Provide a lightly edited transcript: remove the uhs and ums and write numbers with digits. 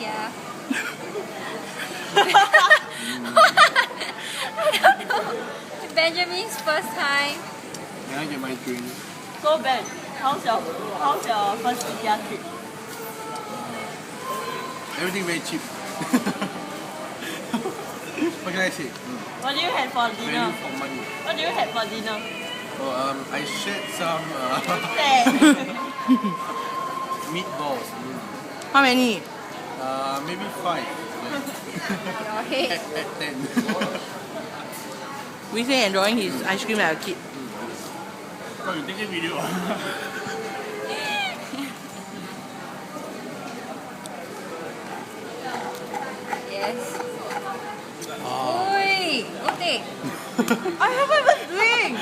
Yeah. I don't know. Benjamin's first time. Can I get my drink? So Ben, how's your first IKEA trip? Everything very cheap. What can I say? What do you have for dinner? Value for money. What do you have for dinner? Oh, I shared some meatballs. How many? Maybe 5. Your head. At 10. We say enjoying his ice cream like a kid. Oh, you taking video? Yes. Ui, utik. I haven't even drink.